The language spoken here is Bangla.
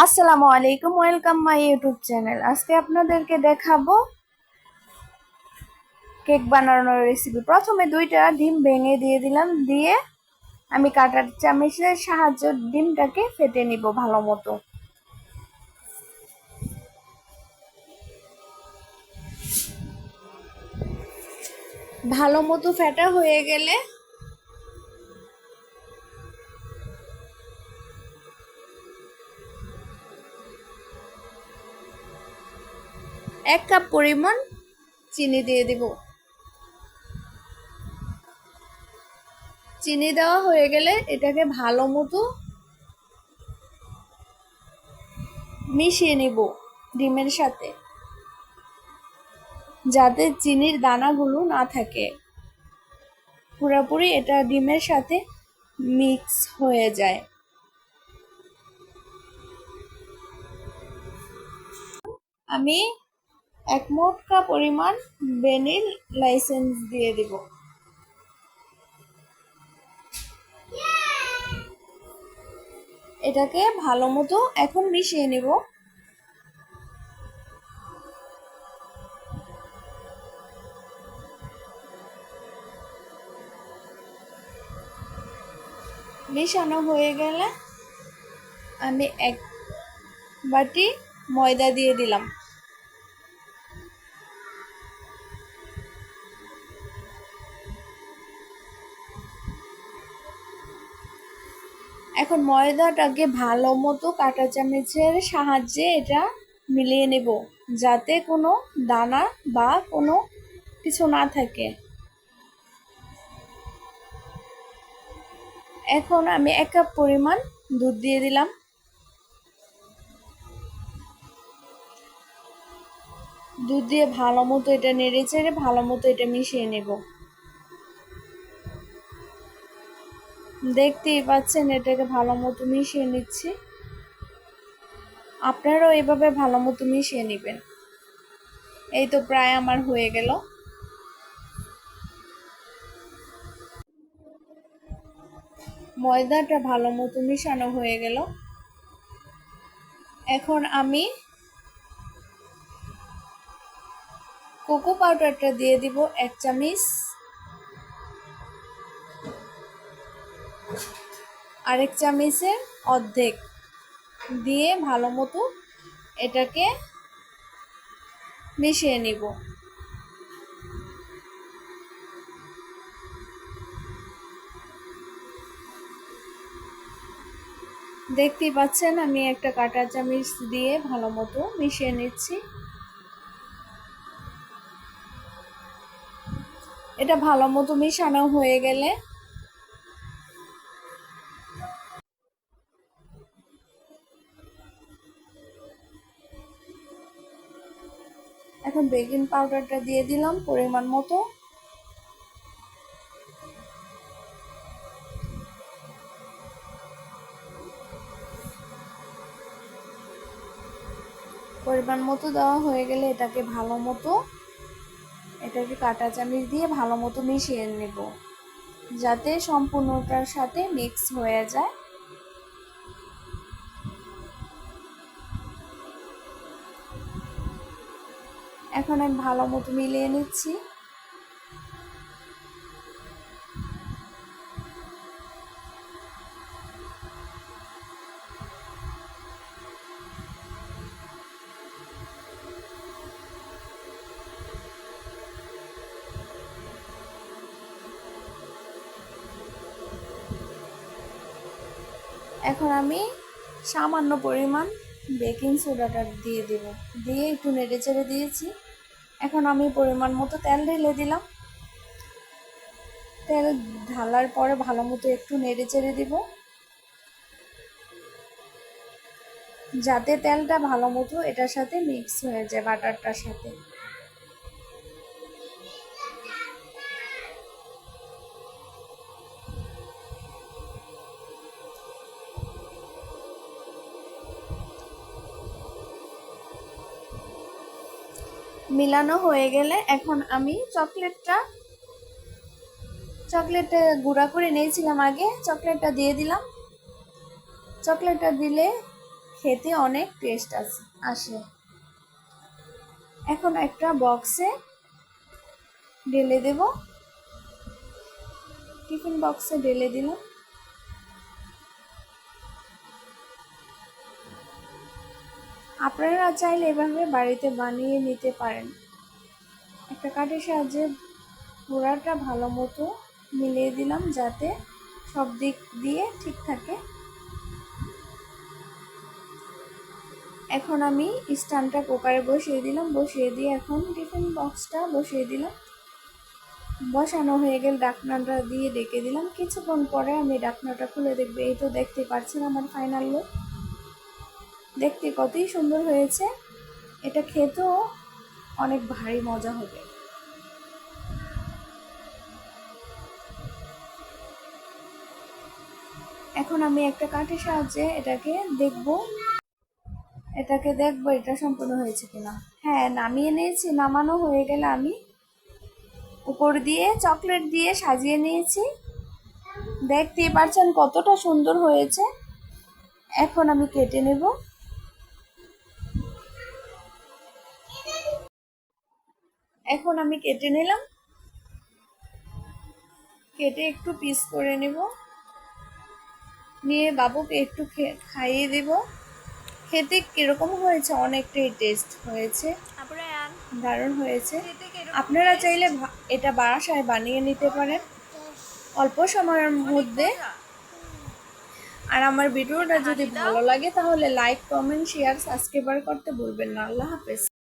আসসালামু আলাইকুম, ওয়েলকাম মাই ইউটিউব চ্যানেল। আজকে আপনাদেরকে দেখাবো কেক বানানোর রেসিপি। প্রথমে দুইটা ডিম ভেঙে দিয়ে দিলাম, দিয়ে আমি কাঁটার চামচের সাহায্যে ডিমটাকে ফেটে নিব ভালো মতো। ভালো মতো ফেটা হয়ে গেলে এক কাপ পরিমাণ চিনি দিয়ে দিব। চিনি দেওয়া হয়ে গেলে এটাকে ভালো মতো মিশিয়ে নিব ডিমের সাথে, যাতে চিনির দানাগুলো না থাকে। পুরোপুরি এটা ডিমের সাথে মিক্স হয়ে যায়। আমি 1 মোটকা পরিমাণ ভ্যানিলা এসেন্স দিয়ে দিব। এটাকে ভালো মতো এখন মিশিয়ে নেব। মিশানো হয়ে গেলে আমি 1 বাটি ময়দা দিয়ে দিলাম। এখন ময়দাটাকে ভালো মতো কাঁটা চামচের সাহায্যে এটা মিলিয়ে নেব, যাতে কোনো দানা বা কোনো কিছু না থাকে। এখন আমি 1 কাপ পরিমাণ দুধ দিয়ে দিলাম। দুধ দিয়ে ভালো মতো এটা নেড়ে চেড়ে ভালো মতো এটা মিশিয়ে নেব। দেখতেই পাচ্ছেন এটাকে ভালো মতো মিশিয়ে নিচ্ছি। আপনারাও এভাবে ভালো মতো মিশিয়ে নেবেন। এই তো প্রায় আমার হয়ে গেল। ময়দাটা ভালো মতো মিশানো হয়ে গেল। এখন আমি কোকো পাউডারটা দিয়ে দিব 1 চামচ। আরেক চামচের অর্ধেক দিয়ে ভালো মতো এটাকে মিশিয়ে নিব। দেখতেই পাচ্ছেন আমি একটা কাঁটা চামচ দিয়ে ভালো মতো মিশিয়ে নিচ্ছি। এটা ভালো মতো মিশানো হয়ে গেলে এখন বেকিং পাউডারটা দিয়ে দিলাম পরিমাণ মতো। পরিমাণ মতো দেওয়া হয়ে গেলে এটাকে কাঁটা চামচ দিয়ে ভালো মতো মিশিয়ে নেব, যাতে সম্পূর্ণটার সাথে মিক্স হয়ে যায়। এখন আমি ভালো মতো মিলিয়ে নিচ্ছি। এখন আমি সামান্য পরিমাণ বেকিং সোডাটা দিয়ে দেব, দিয়ে একটু নেড়ে চেড়ে দিয়েছি। এখন আমি পরিমাণ মতো তেল ঢেলে দিলাম। তেল ঢালার পরে ভালো মতো একটু নেড়ে চেড়ে দিব, যাতে তেলটা ভালো মতো এটার সাথে মিক্স হয়ে যায় বাটারটার সাথে। মিলানো হয়ে গেলে এখন আমি চকলেটটা গুঁড়া করে নিয়েছিলাম আগে, চকলেটটা দিয়ে দিলাম। চকলেটটা দিলে খেতে অনেক টেস্ট আসে। এখন একটা বক্সে ঢেলে দেব, টিফিন বক্সে ঢেলে দিলাম। আপনারা চাইলে এভাবে বাড়িতে বানিয়ে নিতে পারেন। একটা কাঠের সাহায্যে পুরাটা ভালো মতো মিলিয়ে দিলাম যাতে সব দিক দিয়ে ঠিক থাকে। এখন আমি স্ট্যান্ডটা কুকারে বসিয়ে দিলাম, বসিয়ে দিয়ে এখন টিফিন বক্সটা বসিয়ে দিলাম। বসানো হয়ে গেলে ঢাকনাটা দিয়ে ঢেকে দিলাম। কিছুক্ষণ পরে আমি ঢাকনাটা খুলে দেখবো। এই তো দেখতে পাচ্ছেন আমার ফাইনাল লুক। দেখতে কতই সুন্দর হয়েছে। এটা খেতেও অনেক ভারী মজা হবে। এখন আমি একটা কাঠের সাহায্যে দেখবো এটা সম্পূর্ণ হয়েছে কিনা। হ্যাঁ, নামিয়ে নিয়েছি। নামানো হয়ে গেলে আমি উপর দিয়ে চকলেট দিয়ে সাজিয়ে নিয়েছি। দেখতেই পাচ্ছেন কতটা সুন্দর হয়েছে। এখন আমি কেটে নেব। এখন আমি কেটে নিলাম, কেটে একটু পিস করে নেব, নিয়ে বাবুকে একটু খাইয়ে দেব। খেতে কিরকম হয়েছে? অনেকটাই টেস্ট হয়েছে, দারুণ হয়েছে। আপনারা চাইলে এটা বাসায় বানিয়ে নিতে পারেন অল্প সময়ের মধ্যে। আর আমার ভিডিওটা যদি ভালো লাগে তাহলে লাইক, কমেন্ট, শেয়ার, সাবস্ক্রাইব করতে ভুলবেন না। আল্লাহ হাফেজ।